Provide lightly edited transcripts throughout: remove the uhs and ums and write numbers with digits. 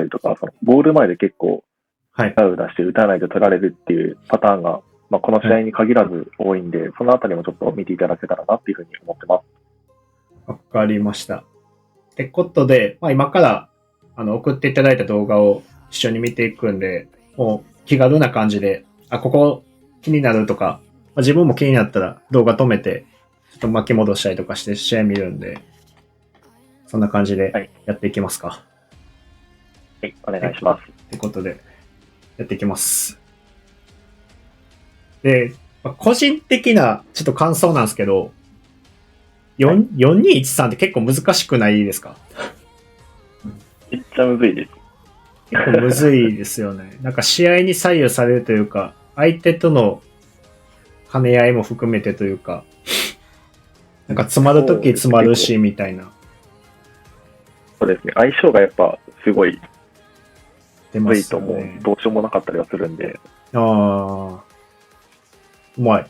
ったりとか、そのゴール前で結構、はい。ダウ出して打たないと取られるっていうパターンが、まあ、この試合に限らず多いんで、そのあたりもちょっと見ていただけたらなっていうふうに思ってます。わかりました。ってことで、まあ今から、送っていただいた動画を一緒に見ていくんで、もう気軽な感じで、ここ気になるとか、まあ、自分も気になったら動画止めて、ちょっと巻き戻したりとかして試合見るんで、そんな感じでやっていきますか。はい、お願いします。ってことで、やっていきます。で、個人的なちょっと感想なんですけど、4213って結構難しくないですか？めっちゃむずいです。結構むずいですよね。なんか試合に左右されるというか、相手との兼ね合いも含めてというか、なんか詰まるとき詰まるし、みたいな。そうですね。相性がやっぱすごい出ますよともね。どうしようもなかったりはするんで。うまい。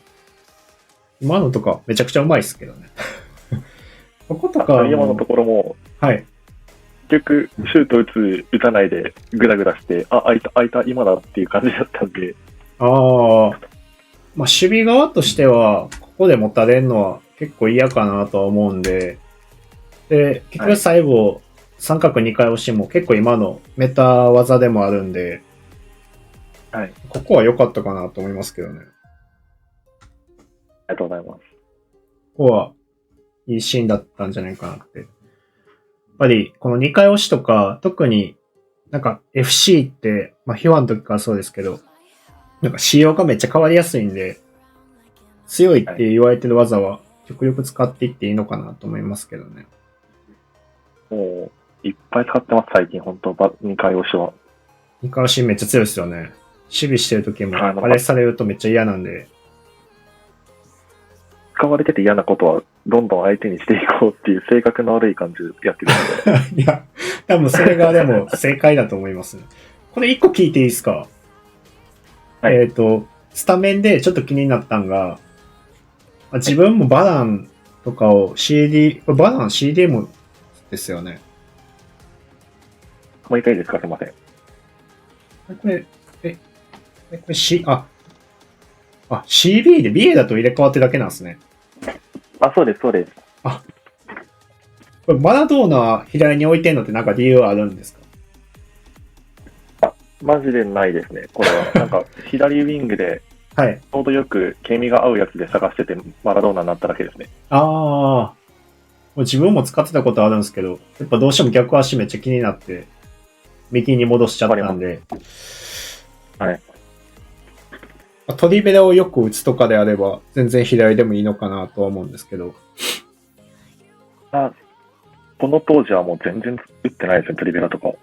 今のとかめちゃくちゃうまいっすけどね。こことか今のところも、はい。結局、シュート打たないでグラグラして、開いた、今だっていう感じだったんで。まあ、守備側としては、ここで持たれるのは結構嫌かなとは思うんで、で、結局最後、三角2回押しも結構今のメタ技でもあるんで、はい。ここは良かったかなと思いますけどね。ありがとうございます。ここはいいシーンだったんじゃないかなって。やっぱり、この2回押しとか、特になんか FC って、まあ、ヒワの時からそうですけど、なんか仕様がめっちゃ変わりやすいんで、強いって言われてる技は極力使っていっていいのかなと思いますけどね。もう、いっぱい使ってます、最近、本当2回押しは。2回押しめっちゃ強いですよね。守備してる時も、あれされるとめっちゃ嫌なんで。使われてて嫌なことは、どんどん相手にしていこうっていう性格の悪い感じでやってるんで。いや、多分それがでも正解だと思います、ね。これ1個聞いていいですか？はい、スタメンでちょっと気になったんが、自分もバランとかを バラン CDM ですよね。もう一回いいですか？すいません。これ CB で BA だと入れ替わってるだけなんですね。そうです、そうです。これマラドーナ左に置いてんのってなんか理由あるんですか？マジでないですね。これは、なんか、左ウィングで、はい。ちょうどよく、ケミが合うやつで探してて、マラドーナになっただけですね。自分も使ってたことあるんですけど、やっぱどうしても逆足めっちゃ気になって、右に戻しちゃったんで。はい。トリベラをよく打つとかであれば、全然左でもいいのかなとは思うんですけど。この当時はもう全然打ってないですね、トリベラとか。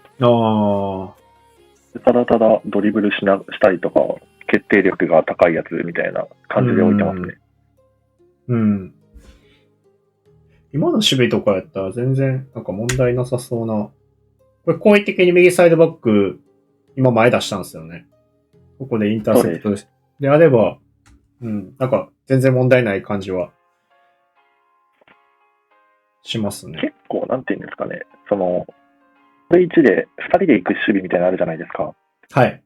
ただただドリブルしたりとか、決定力が高いやつみたいな感じで置いてますね。今の守備とかやったら全然なんか問題なさそうな。これ好意的に右サイドバック、今前出したんですよね。ここでインターセプトです。であれば、なんか全然問題ない感じはしますね。結構、なんていうんですかね、1で2人で行く守備みたいなのあるじゃないですか。はい。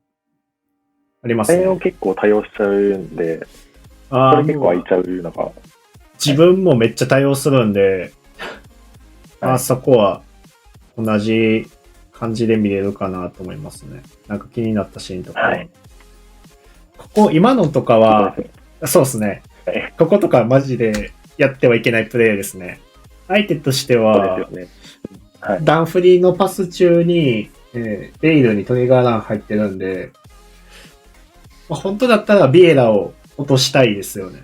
ありますね。それを結構多用しちゃうんで、それ結構空いちゃうのが。自分もめっちゃ対応するんで、そこは同じ感じで見れるかなと思いますね。なんか気になったシーンとかは。ここ、今のとかは、そうですね。こことかマジでやってはいけないプレーですね。相手としては、ダンフリーのパス中に、ベイルにトリガーラン入ってるんで、本当だったらビエラを落としたいですよね。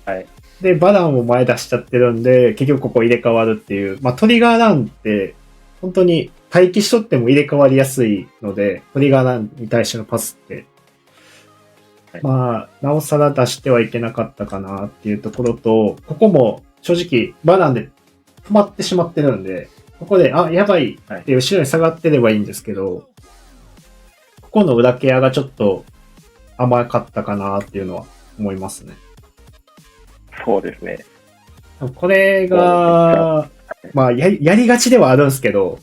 はい。で、バランを前出しちゃってるんで、結局ここ入れ替わるっていう。トリガーランって、本当に待機しとっても入れ替わりやすいので、トリガーランに対してのパスって。なおさら出してはいけなかったかなっていうところと、ここも正直バランで止まってしまってるんで、ここで、やばいって後ろに下がってればいいんですけど、ここの裏ケアがちょっと甘かったかなっていうのは思いますね。そうですね。これが、やりがちではあるんですけど、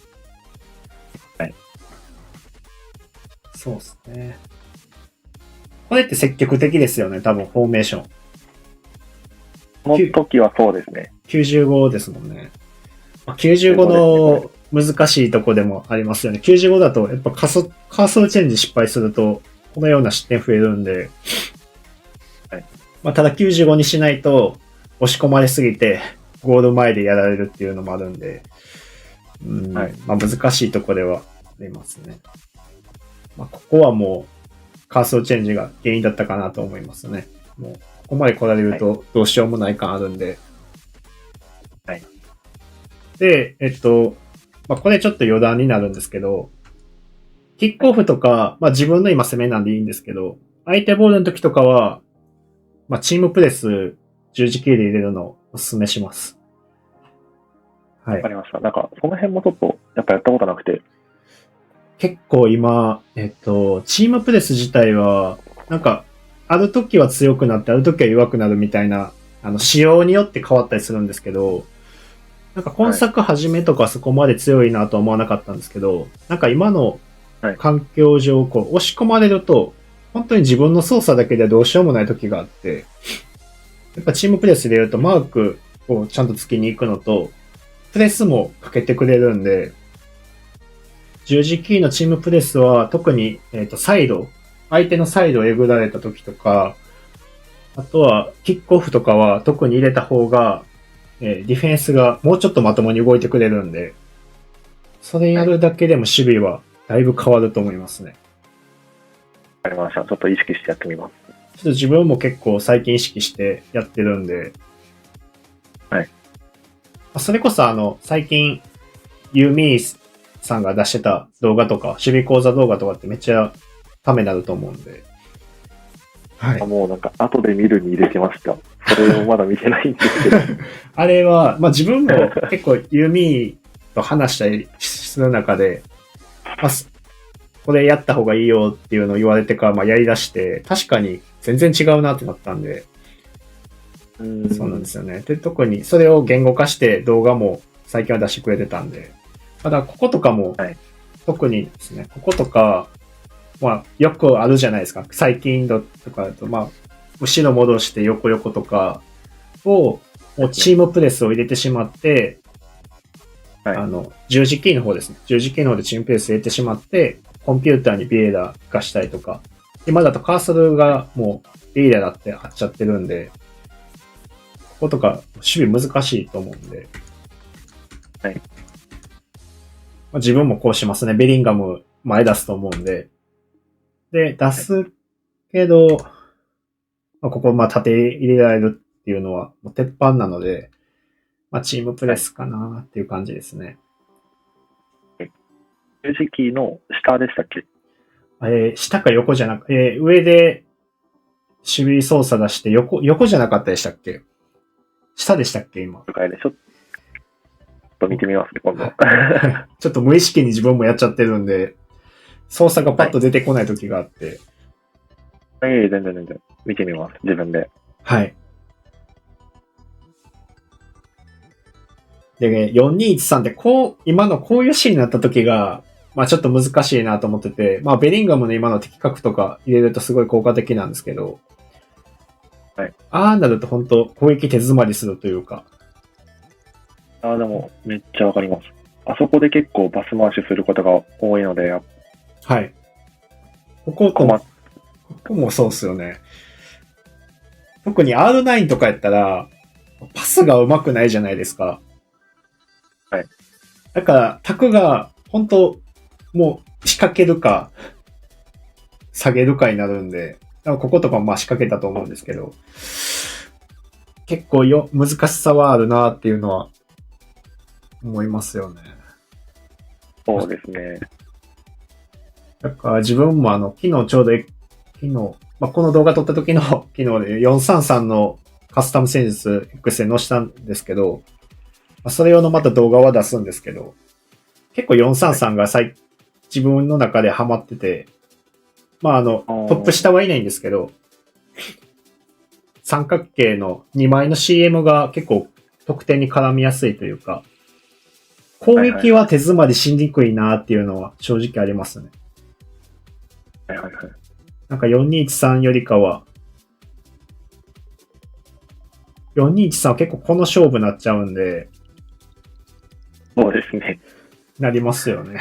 そうですね。これって積極的ですよね、多分、フォーメーション。この時はそうですね。95ですもんね。95の難しいとこでもありますよね。95だと、やっぱカーソルチェンジ失敗すると、このような失点増えるんで、はい、まあ、ただ95にしないと、押し込まれすぎて、ゴール前でやられるっていうのもあるんで、はい、まあ、難しいとこではありますね。まあ、ここはもう、カーソルチェンジが原因だったかなと思いますね。もう、ここまで来られるとどうしようもない感あるんで。はい。で、まあ、これちょっと余談になるんですけど、キックオフとか、まあ自分の今攻めなんでいいんですけど、相手ボールの時とかは、まあチームプレス十字キーで入れるのをお勧めします。はい。わかりました。なんか、その辺もちょっと、やっぱやったことなくて。結構今、チームプレス自体は、なんか、ある時は強くなって、ある時は弱くなるみたいな、仕様によって変わったりするんですけど、なんか今作初めとかそこまで強いなとは思わなかったんですけど、なんか今の環境上、こう、押し込まれると、本当に自分の操作だけではどうしようもない時があって、やっぱチームプレス入れるとマークをちゃんとつきに行くのと、プレスもかけてくれるんで、十字キーのチームプレスは特に、サイド、相手のサイドをえぐられた時とか、あとはキックオフとかは特に入れた方が、ディフェンスがもうちょっとまともに動いてくれるんで、それやるだけでも守備はだいぶ変わると思いますね。わかりました。ちょっと意識してやってみます。ちょっと自分も結構最近意識してやってるんで、はい。それこそ最近、ユーミーさんが出してた動画とか、守備講座動画とかってめっちゃためになると思うんで。はい。もうなんか、後で見るに入れてました。それをまだ見てないんですけど。あれは、まあ自分も結構ユーミーと話したりする中で、まあ、これやった方がいいよっていうのを言われてから、まあやり出して、確かに全然違うなってなったんで、そうなんですよね。で、特にそれを言語化して動画も最近は出してくれてたんで、ただこことかも、特にですね、こことか、まあよくあるじゃないですか。最近とかだと、まあ、後ろ戻して横横とかを、もうチームプレスを入れてしまって、はい、十字キーの方ですね。十字キーの方でチームプレス入れてしまって、コンピューターにビエラーがしたりとか。今だとカーソルがもうビエラーだって貼っちゃってるんで、こことか守備難しいと思うんで。はい。まあ、自分もこうしますね。ベリンガム前出すと思うんで。で、出すけど、まあ、ここ縦入れられるっていうのはもう鉄板なので、まあ、チームプレスかなっていう感じですね。十字キーの下でしたっけ？下か横じゃなく、上で守備操作出して横じゃなかったでしたっけ？下でしたっけ今。ちょっと見てみますね、今度。ちょっと無意識に自分もやっちゃってるんで、操作がパッと出てこない時があって。全然。見てみます、自分で。はい。でね、4213って今のこういうシーンになった時が、まあちょっと難しいなと思ってて、まあベリンガムの今の的確とか入れるとすごい効果的なんですけど、はい。ああなると本当攻撃手詰まりするというか。でもめっちゃわかります。あそこで結構パス回しすることが多いので、はい。ここもそうっすよね。特に R9 とかやったら、パスが上手くないじゃないですか。はい。だから、タクが、本当もう仕掛けるか、下げるかになるんで、こことかもまあ仕掛けたと思うんですけど、結構難しさはあるなっていうのは、思いますよね。そうですね。だから自分も昨日ちょうど、まあ、この動画撮った時の昨日で433のカスタム戦術 X で載したんですけど、それ用のまた動画は出すんですけど、結構433が自分の中でハマってて、まあトップ下はいないんですけど、三角形の2枚の CM が結構得点に絡みやすいというか、攻撃は手詰まりしにくいなっていうのは正直ありますね。はいはいはい。なんか4-2-1-3よりかは、4-2-1-3は結構この勝負になっちゃうんで、そうですね。なりますよね。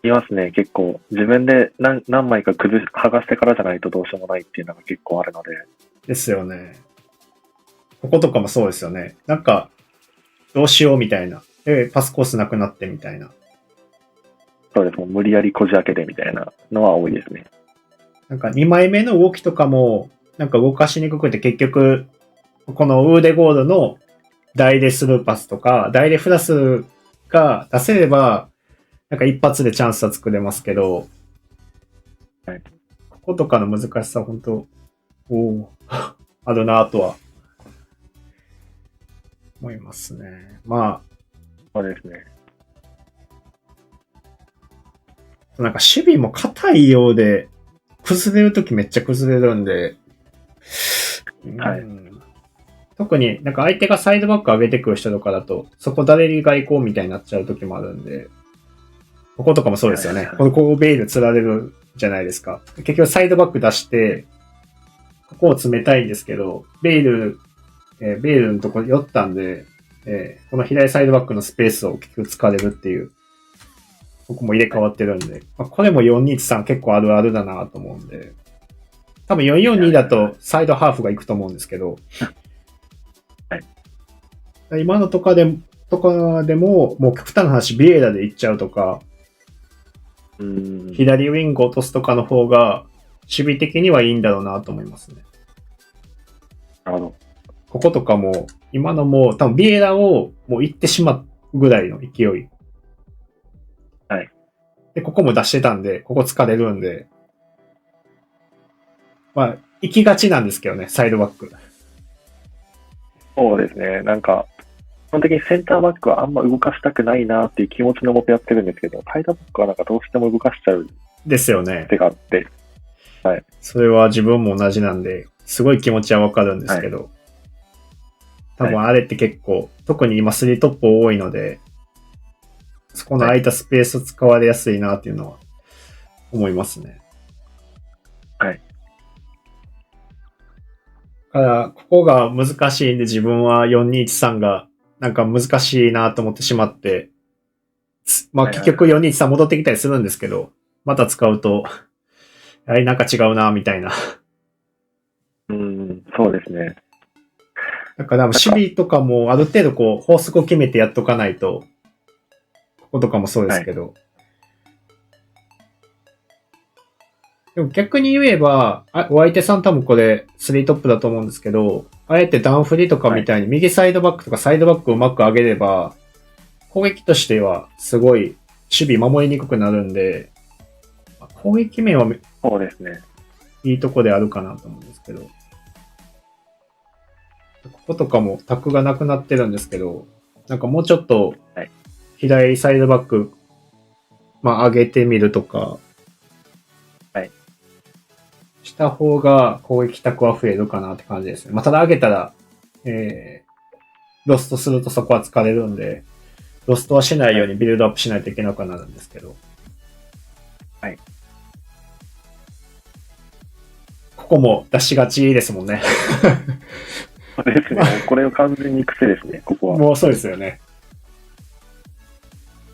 いますね、結構。自分で何枚か剥がしてからじゃないとどうしようもないっていうのが結構あるので。ですよね。こことかもそうですよね。なんか、どうしようみたいな。で、パスコースなくなってみたいな。そうです。もう無理やりこじ開けてみたいなのは多いですね。なんか2枚目の動きとかも、なんか動かしにくくて結局、このウーデゴールのダイレスルーパスとか、ダイレフラスが出せれば、なんか一発でチャンスは作れますけど、はい。こことかの難しさ、本当おあるなとは思いますね。まそうですね。あ、なんか守備も硬いようで、崩れるときめっちゃ崩れるんで、はい。特になんか相手がサイドバック上げてくる人とかだと、そこ誰が行こうみたいになっちゃうときもあるんで、こことかもそうですよね。ここベイル釣られるじゃないですか。結局サイドバック出して、ここを詰めたいんですけど、ベイルのとこ寄ったんで、この左サイドバックのスペースを結局使われるっていう、ここも入れ替わってるんで、まあ、これも4-2-3結構あるあるだなと思うんで、多分4-4-2だとサイドハーフが行くと思うんですけど、今のとかでも、もう極端な話、ビエラで行っちゃうとか、左ウィング落とすとかの方が、守備的にはいいんだろうなと思いますね。なるほど。こことかも、今のも多分ビエラをもう行ってしまうぐらいの勢い。はい。で、ここも出してたんで、ここ疲れるんで、まあ、行きがちなんですけどね、サイドバック。そうですね。なんか、基本的にセンターバックはあんま動かしたくないなっていう気持ちのもとやってるんですけど、サイドバックはなんかどうしても動かしちゃうですよね。手があって、はい。それは自分も同じなんで、すごい気持ちはわかるんですけど、多分あれって結構、特に今3トップ多いので、そこの空いたスペースを使われやすいなっていうのは思いますね。はい。だから、ここが難しいんで自分は4-2-1-3がなんか難しいなと思ってしまって、まあ結局4-2-1-3戻ってきたりするんですけど、また使うと、なんか違うなみたいな。そうですね。だから守備とかもある程度こう法則を決めてやっとかないと、こことかもそうですけど。はい、でも逆に言えば、お相手さん多分これ3トップだと思うんですけど、あえてダウンフリとかみたいに右サイドバックとかサイドバックをうまく上げれば、攻撃としてはすごい守備守りにくくなるんで、攻撃面はそうですね。いいとこであるかなと思うんですけど。こことかもタックがなくなってるんですけど、なんかもうちょっと左サイドバック、まあ上げてみるとか、はい。した方が攻撃タックは増えるかなって感じですね。まあただ上げたら、ロストするとそこは疲れるんで、ロストはしないようにビルドアップしないといけなくなるんですけど。はい。ここも出しがちですもんね。そうですね。これを完全に癖ですね、ここは。もうそうですよね。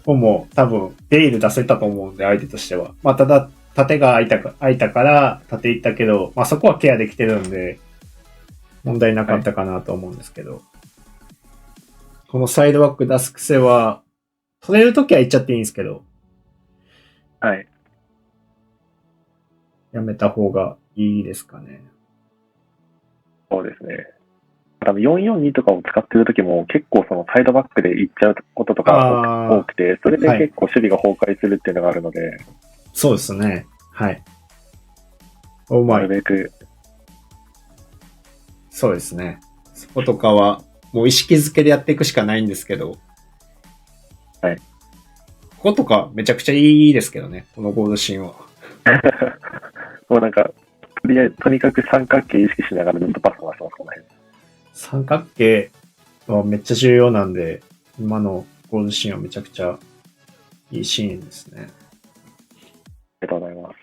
ここも多分、デイル出せたと思うんで、相手としては。まあただ、縦が空いたから縦行ったけど、まあそこはケアできてるんで、問題なかったかなと思うんですけど。はい、このサイドバック出す癖は、取れるときは言っちゃっていいんですけど。はい。やめた方がいいですかね。そうですね。多分442とかを使ってる時も結構そのサイドバックで行っちゃうこととか多くて、それで結構守備が崩壊するっていうのがあるので。はい、そうですね。はい。なるべく。そうですね。そことかは、もう意識づけでやっていくしかないんですけど。はい。こことかめちゃくちゃいいですけどね、このゴールシーンは。もうなんか、とにかく三角形意識しながらずっとパス回してます、この辺。三角形はめっちゃ重要なんで、今のゴールシーンはめちゃくちゃいいシーンですね。ありがとうございます。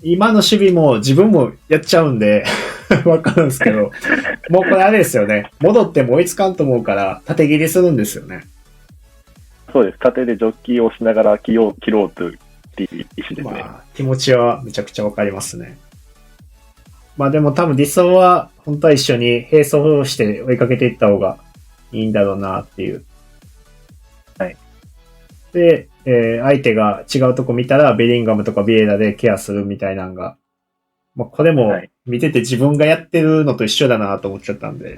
今の守備も自分もやっちゃうんで、わかるんですけど、もうこれあれですよね。戻っても追いつかんと思うから、縦切りするんですよね。そうです。縦でジョッキーをしながら切ろうとっていう意思ですね。まあ、気持ちはめちゃくちゃわかりますね。まあでも多分理想は本当は一緒に並走して追いかけていった方がいいんだろうなっていう。はい。で、相手が違うとこ見たらベリンガムとかビエラでケアするみたいなのが、まあこれも見てて自分がやってるのと一緒だなと思っちゃったんで。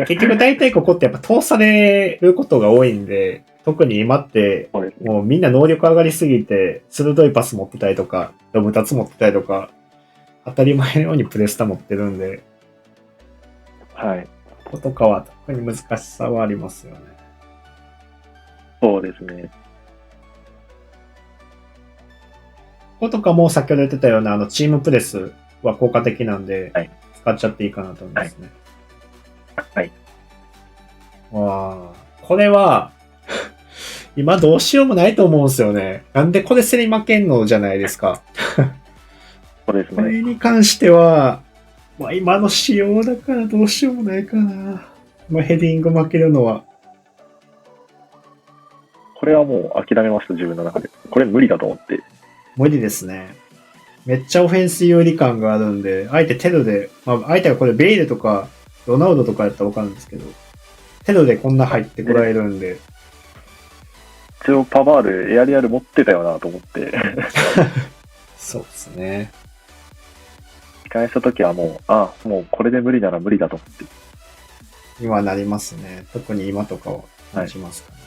結局大体ここってやっぱ通されることが多いんで、特に今って、もうみんな能力上がりすぎて、鋭いパス持ってたりとか、ロブタツ持ってたりとか、当たり前のようにプレスタ持ってるんで、はい。こことかは特に難しさはありますよね。そうですね。こことかも先ほど言ってたようなチームプレスは効果的なんで、はい、使っちゃっていいかなと思いますね。はい。わあ、これは、今どうしようもないと思うんですよね。なんでこれ競り負けんのじゃないですか。そうですね。これに関しては、まあ今の仕様だからどうしようもないかな。まあヘディング負けるのは。これはもう諦めました、自分の中で。これ無理だと思って。無理ですね。めっちゃオフェンス有利感があるんで、相手テロで、まあ相手がこれベイルとかロナウドとかやったらわかるんですけど、テロでこんな入ってこられるんで。一応パワール、エアリアル持ってたよなと思って。そうですね。返したときはもう、もうこれで無理なら無理だと思って。今なりますね。特に今とかは感じますかね。は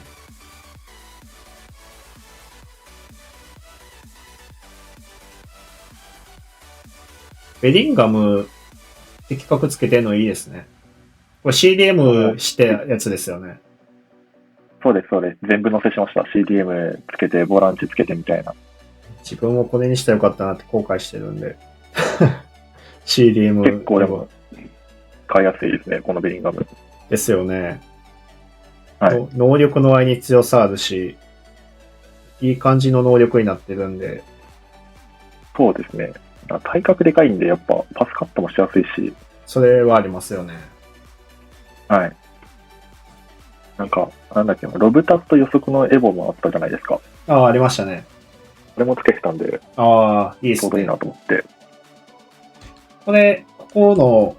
い、ベリンガム、的確つけてるのいいですね。これ CDM してやつですよね。そうです、そうです。全部載せしました。CDM つけて、ボランチつけてみたいな。自分もこれにしたらよかったなって後悔してるんで。CDM。結構でも、買いやすいですね、このベリンガム。ですよね。はい。能力の割に強さあるし、いい感じの能力になってるんで。そうですね。体格でかいんで、やっぱパスカットもしやすいし。それはありますよね。はい。なんだっけ、ロブタスと予測のエボもあったじゃないですか。ああ、ありましたね。これもつけてたんで、ああ、いいですね。ちょうどいいなと思って。これ、こ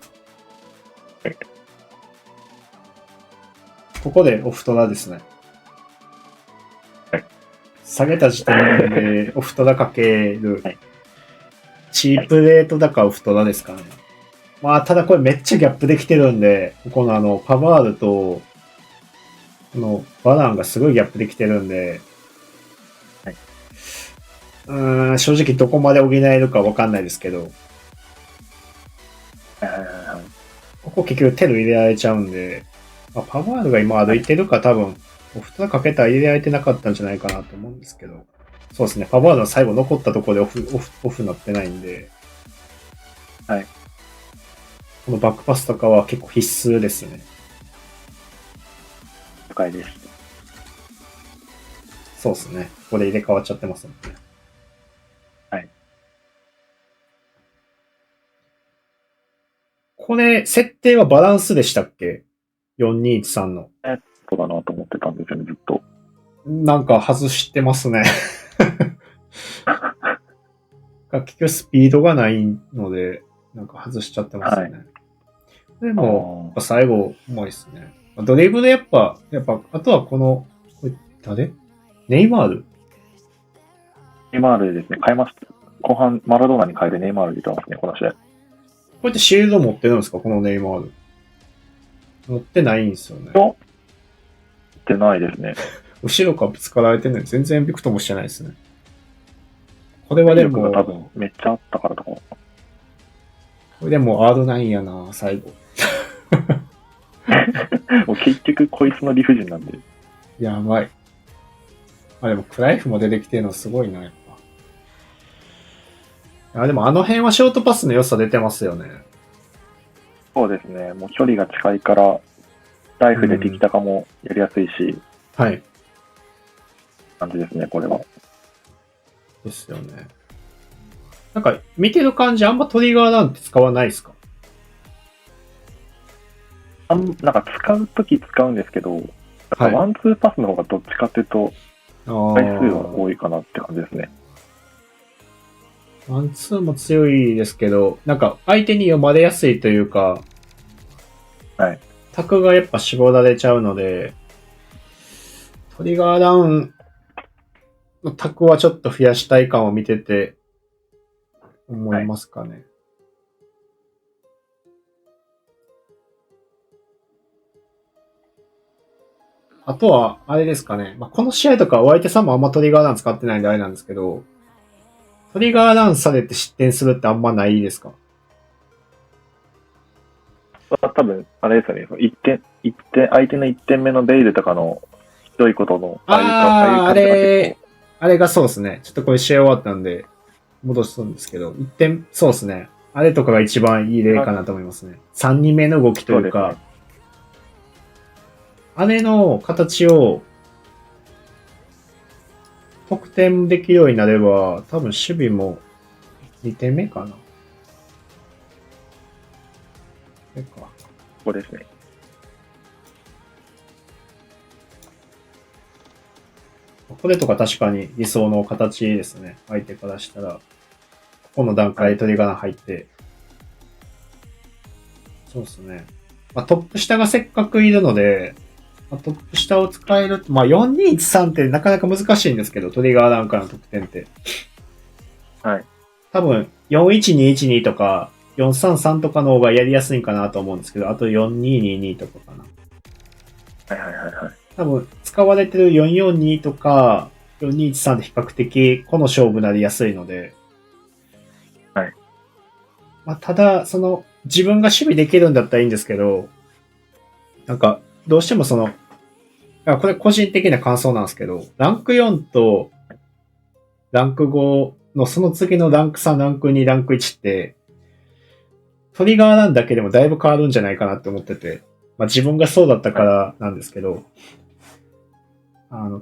こでオフトラですね。はい。下げた時点でオフトラかける。はい、チープレートだからオフトラですかね。まあ、ただこれめっちゃギャップできてるんで、このパワールと、このバランがすごいギャップできてるんで、はい、正直どこまで補えるかわかんないですけど、ここ結局テロ入れられちゃうんで、まあ、パワールが今歩いてるか多分、オフトラかけたら入れられてなかったんじゃないかなと思うんですけど、そうですね、パワールの最後残ったところでオフになってないんで、はい。このバックパスとかは結構必須ですね。了解です。そうですね。ここで入れ替わっちゃってますもんね。はい。これ、設定はバランスでしたっけ ?4213 の。そうだなと思ってたんですよね、ずっと。なんか外してますね。結局スピードがないので、なんか外しちゃってますね。はい、でも、最後、うまいですね。ドリブルやっぱ、あとはこの、誰ネイマールネイマールですね、変えました。後半、マラドーナに変えてネイマール出てますね、この試合。こうやってシールド持ってるんですか、このネイマール。持ってないんですよね。持ってないですね。後ろからぶつかられてるのに全然ビクともしてないですね。これはでも、多分めっちゃあったからとか。これでも R9 やな、最後。もう結局こいつの理不尽なんで。やばい。でもクライフも出てきてるのすごいな、やっぱ。でもあの辺はショートパスの良さ出てますよね。そうですね。もう距離が近いから、ライフで敵タカもやりやすいし。はい。感じですね、これは。ですよね。なんか、見てる感じ、あんまトリガーなんて使わないですか？なんか使うとき使うんですけど、なんかはい。ワンツーパスの方がどっちかっていうと、回数は多いかなって感じですね。ワンツーも強いですけど、なんか相手に読まれやすいというか、はい。タクがやっぱ絞られちゃうので、トリガーダウンのタクはちょっと増やしたい感を見てて思いはい。ますかね。あとは、あれですかね。まあ、この試合とかお相手さんもあんまトリガーダウン使ってないんであれなんですけど、トリガーダウンされて失点するってあんまないですか？多分、あれですよね。相手の1点目のベイルとかのひどいことの、ああいうあ感じが結構、あれがそうですね。ちょっとこれ試合終わったんで、戻すんですけど、一点、そうですね。あれとかが一番いい例かなと思いますね。3人目の動きというか、そうですね。あれの形を得点できるようになれば、多分守備も2点目かな。これか。そうですね。これとか確かに理想の形ですね。相手からしたら。ここの段階でトリガー入って。そうですね。まあ、トップ下がせっかくいるので、まあ、トップ下を使える。まあ、4-2-1-3ってなかなか難しいんですけど、トリガーなんかの得点って。はい。多分、4-1-2-1-2とか、4-3-3とかの方がやりやすいんかなと思うんですけど、あと4-2-2-2とかかな。はいはいはいはい。多分、使われてる4-4-2とか、4-2-1-3で比較的、この勝負なりやすいので。はい。まあ、ただ、自分が守備できるんだったらいいんですけど、なんか、どうしてもこれ個人的な感想なんですけど、ランク4とランク5のその次のランク3、ランク2、ランク1って、トリガーなんだけでもだいぶ変わるんじゃないかなって思ってて、まあ自分がそうだったからなんですけど、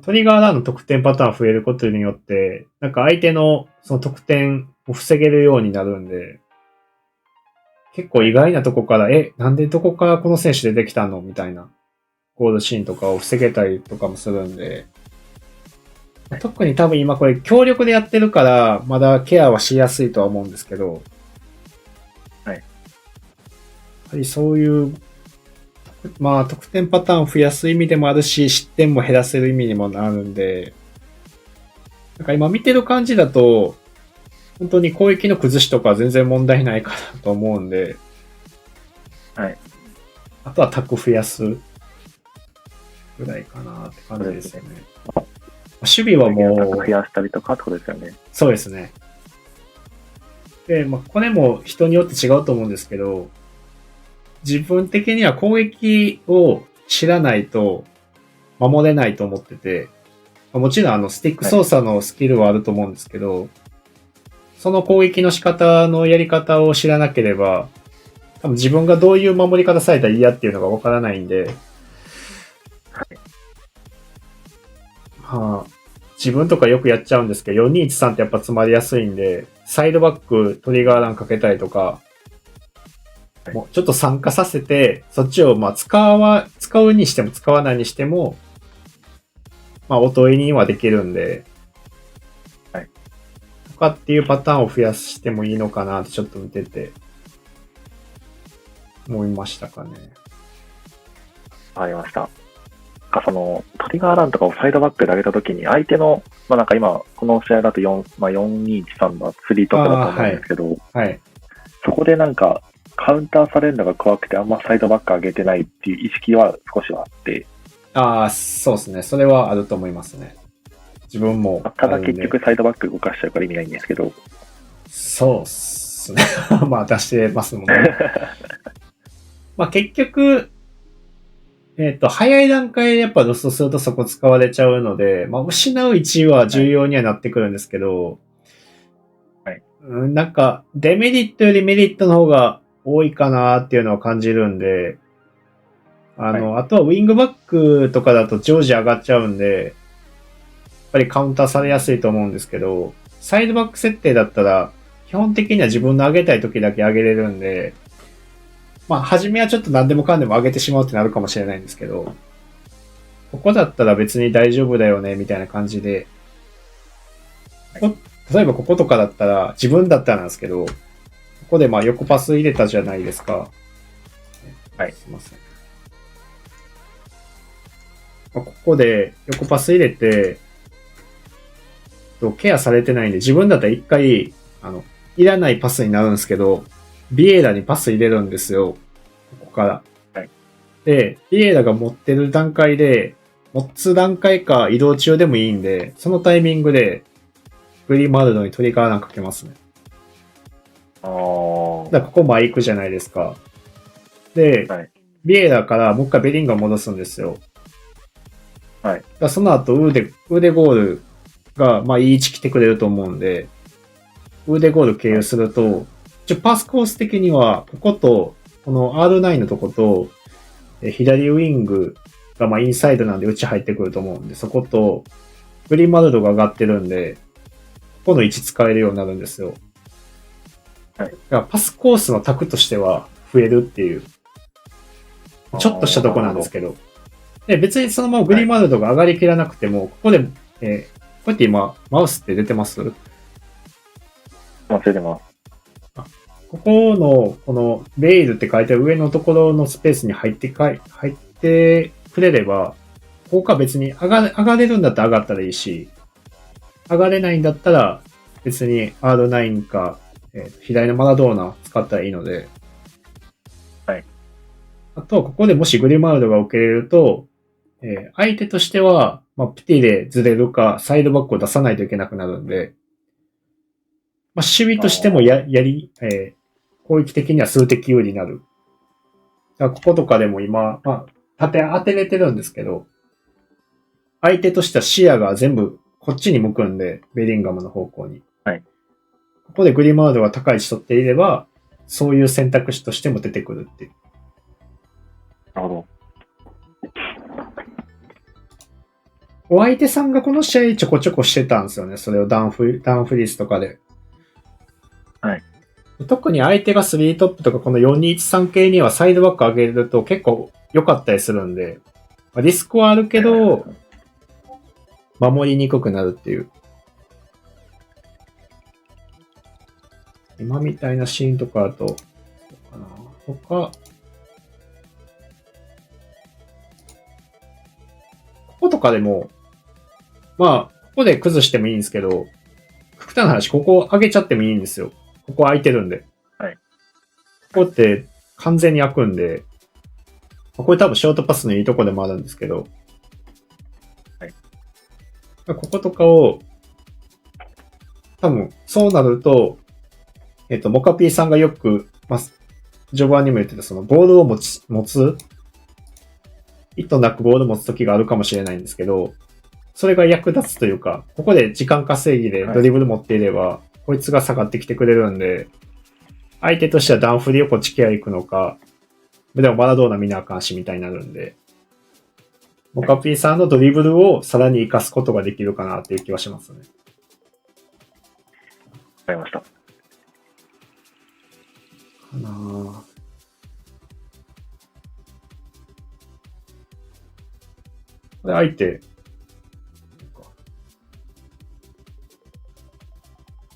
トリガーランの得点パターン増えることによって、なんか相手のその得点を防げるようになるんで、結構意外なとこから、なんでどこからこの選手出てきたのみたいなゴールシーンとかを防げたりとかもするんで、特に多分今これ協力でやってるから、まだケアはしやすいとは思うんですけど、はい。やっぱりそういう、まあ得点パターンを増やす意味でもあるし、失点も減らせる意味にもなるんで、なんか今見てる感じだと、本当に攻撃の崩しとか全然問題ないかなと思うんで、はい。あとはタック増やすぐらいかなって感じですよね。守備はも増やしたりとかってことですよね。そうですね。で、まあ、これも人によって違うと思うんですけど、自分的には攻撃を知らないと守れないと思ってて、もちろんスティック操作のスキルはあると思うんですけど、その攻撃の仕方のやり方を知らなければ、多分自分がどういう守り方されたら嫌っていうのがわからないんで、はあ、自分とかよくやっちゃうんですけど、4-2-1-3ってやっぱ詰まりやすいんで、サイドバックトリガーランかけたりとか、もうちょっと参加させて、そっちをまあ使うにしても使わないにしても、まあ、お問いにはできるんで、はい。とかっていうパターンを増やしてもいいのかなってちょっと見てて、思いましたかね。わかりました。トリガーランとかをサイドバックで上げたときに、相手の、まあなんか今、この試合だと4-2-1-3の3トップだと思うんですけど、はい。そこでなんか、カウンターされるのが怖くて、あんまサイドバック上げてないっていう意識は少しはあって、そうですね。それはあると思いますね。自分もただ結局サイドバック動かしちゃうから意味ないんですけど、そうっすね。まあ出してますもんね。まあ結局、早い段階でやっぱロストするとそこ使われちゃうので、まあ失う位置は重要にはなってくるんですけど、はい。なんかデメリットよりメリットの方が多いかなっていうのは感じるんで、あとはウィングバックとかだと常時上がっちゃうんで、やっぱりカウンターされやすいと思うんですけど、サイドバック設定だったら基本的には自分の上げたい時だけ上げれるんで、まあ、初めはちょっと何でもかんでも上げてしまうってなるかもしれないんですけど、ここだったら別に大丈夫だよね、みたいな感じで、例えばこことかだったら、自分だったらなんですけど、ここでまあ横パス入れたじゃないですか。はい。すいません。ここで横パス入れて、ケアされてないんで、自分だったら一回、いらないパスになるんですけど、ビエイラにパス入れるんですよ。ここから。はい。で、ビエイラが持ってる段階で、持つ段階か移動中でもいいんで、そのタイミングで、グリマルドにトリガーランかけますね。だからここ前行くじゃないですか。で、はい、ビエイラからもう一回ベリンガム戻すんですよ。はい。だその後、ウーデゴールが、まあ、いい位置来てくれると思うんで、ウーデゴール経由すると、パスコース的には、ここと、この R9 のとこと、左ウィングが、まあ、インサイドなんで内入ってくると思うんで、そこと、グリマルドが上がってるんで、ここの位置使えるようになるんですよ。はい。だからパスコースの卓としては増えるっていう、ちょっとしたとこなんですけど。で、別にそのままグリマルドが上がりきらなくても、ここで、こうやって今、マウスって出てます？出てます。ここの、この、ベイルって書いてある上のところのスペースに入ってくれれば、ここから別に上がれるんだったら上がったらいいし、上がれないんだったら、別に R9 か、左のマラドーナ使ったらいいので、はい。あと、ここでもしグリマルドが受けれると、相手としては、まあ、プティでずれるか、サイドバックを出さないといけなくなるんで、まあ、守備としても攻撃的には数的有利になる。だからこことかでも今、まあ、縦当てれてるんですけど、相手としては視野が全部こっちに向くんで、ベリンガムの方向に。はい。ここでグリマードが高い位置取っていれば、そういう選択肢としても出てくるっていう。なるほど。お相手さんがこの試合ちょこちょこしてたんですよね。それをダウンフリースとかで。はい。特に相手が3トップとかこの4-2-1-3系にはサイドバック上げると結構良かったりするんで、まあ、リスクはあるけど、守りにくくなるっていう。今みたいなシーンとかだと、こことかでも、まあ、ここで崩してもいいんですけど、極端な話、ここ上げちゃってもいいんですよ。ここ空いてるんで。はい。ここって完全に開くんで、これ多分ショートパスのいいとこでもあるんですけど、はい。こことかを、多分、そうなると、モカピーさんがよく、まあ、序盤にも言ってた、その、ボールを持つ、意図なくボールを持つ時があるかもしれないんですけど、それが役立つというか、ここで時間稼ぎでドリブル持っていれば、はい、こいつが下がってきてくれるんで、相手としてはダウンフリーをこっちケア行くのか、でもマラドーナ見なあかんしみたいになるんで、モカピーさんのドリブルをさらに活かすことができるかなっていう気はしますね。わかりました。かなぁ。これ相手、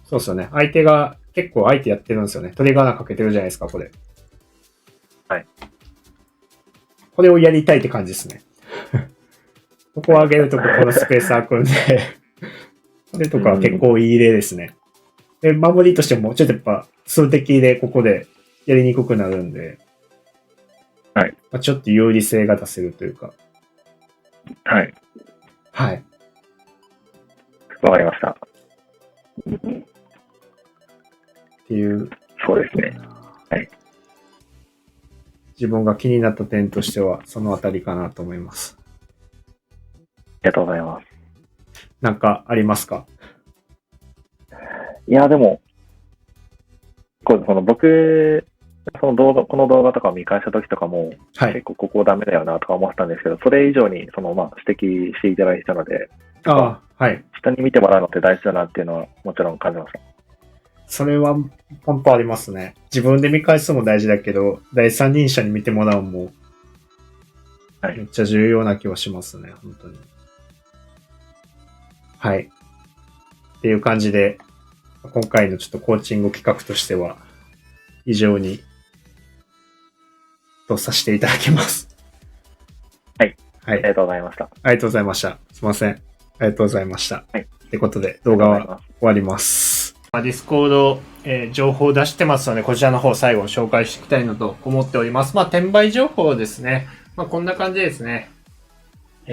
そうですよね。相手が結構相手やってるんですよね。トリガーナかけてるじゃないですか、これ。はい。これをやりたいって感じですね。ここを上げるとこのスペース開くんでこれとかは結構いい例ですね。で、守りとしてもちょっとやっぱ数的でここでやりにくくなるんで、はい。まあ、ちょっと有利性が出せるというか。はい。はい。わかりました。っていう。そうですね。はい。自分が気になった点としてはそのあたりかなと思います。ありがとうございます。なんかありますか？いや、でも、僕、この動画とかを見返した時とかも、はい、結構ここダメだよなとか思ってたんですけど、それ以上に指摘していただいたので、はい。下に見てもらうのって大事だなっていうのはもちろん感じました。それは本当ありますね。自分で見返すのも大事だけど、第三人者に見てもらうのも、めっちゃ重要な気はしますね、本当に。はい。っていう感じで、今回のちょっとコーチング企画としては、以上に、とさせていただきます。はい。はい。ありがとうございました。ありがとうございました。すいません。ありがとうございました。はい。ってことで、動画は終わります。ディスコード、情報を出してますので、こちらの方最後紹介していきたいなと思っております。転売情報ですね。こんな感じですね。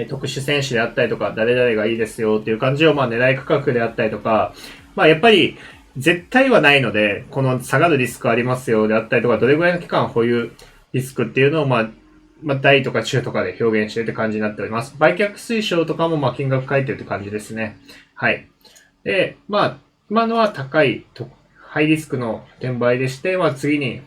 特殊選手であったりとか、誰々がいいですよっていう感じを、狙い価格であったりとか、やっぱり、絶対はないので、この下がるリスクありますよであったりとか、どれぐらいの期間保有リスクっていうのを、大とか中とかで表現してるって感じになっております。売却推奨とかも、金額書いてるって感じですね。はい。で、今のは高いハイリスクの転売でして、次に、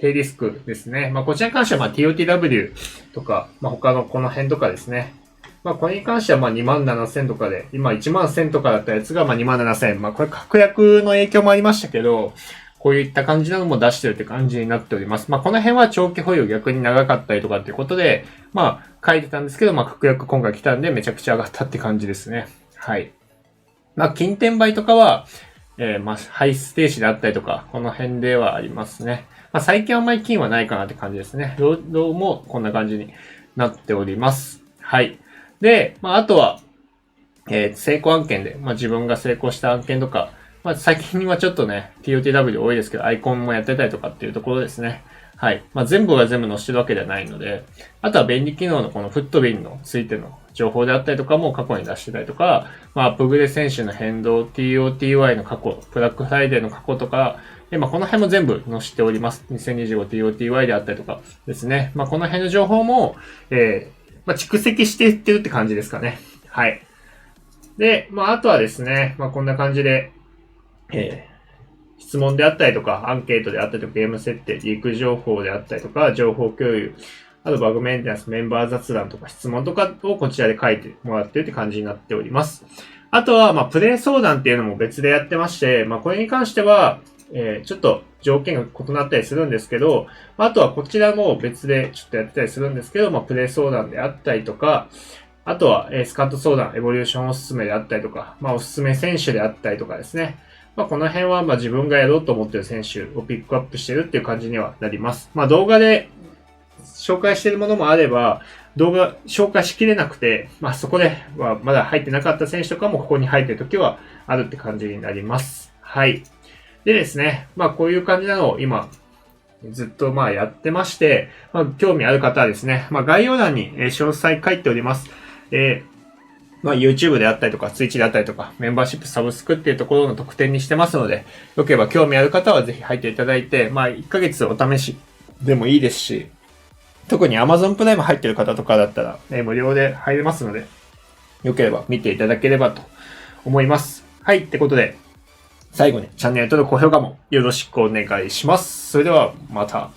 低リスクですね。こちらに関しては、TOTW とか、他のこの辺とかですね。これに関しては、27,000とかで、今11,000とかだったやつが、27,000。これ、確約の影響もありましたけど、こういった感じなのも出してるって感じになっております。この辺は長期保有逆に長かったりとかっていうことで、書いてたんですけど、確約今回来たんで、めちゃくちゃ上がったって感じですね。はい。金転売とかは、ハイステージであったりとか、この辺ではありますね。最近あんまり金はないかなって感じですね。労働もこんな感じになっております。はい。で、あとは、成功案件で、自分が成功した案件とか、最近はちょっとね、TOTW 多いですけど、アイコンもやってたりとかっていうところですね。はい。全部が全部載せてるわけではないので、あとは便利機能のこのフットビンのついての情報であったりとかも過去に出してたりとか、アップグレ選手の変動、TOTY の過去、ブラックフライデーの過去とか、この辺も全部載せております。2025TOTY であったりとかですね。この辺の情報も、蓄積していってるって感じですかね。はい。で、あとはですね、こんな感じで、質問であったりとか、アンケートであったりとか、ゲーム設定、リーク情報であったりとか、情報共有、あとバグメンテナンス、メンバー雑談とか質問とかをこちらで書いてもらってるって感じになっております。あとは、プレイ相談っていうのも別でやってまして、これに関しては、ちょっと条件が異なったりするんですけど、あとはこちらも別でちょっとやってたりするんですけど、プレイ相談であったりとか、あとは、スカット相談、エボリューションおすすめであったりとか、おすすめ選手であったりとかですね。この辺は自分がやろうと思っている選手をピックアップしてるっていう感じにはなります。動画で紹介しているものもあれば、動画紹介しきれなくて、そこではまだ入ってなかった選手とかもここに入っている時はあるって感じになります。はい。でですね、こういう感じなのを今、ずっとやってまして、興味ある方はですね、概要欄に詳細書いております。YouTube であったりとか、Twitch であったりとか、メンバーシップサブスクっていうところの特典にしてますので、よければ興味ある方はぜひ入っていただいて、1ヶ月お試しでもいいですし、特に Amazon プライム入ってる方とかだったら、無料で入れますので、よければ見ていただければと思います。はい、ってことで、最後にチャンネル登録、高評価もよろしくお願いします。それではまた。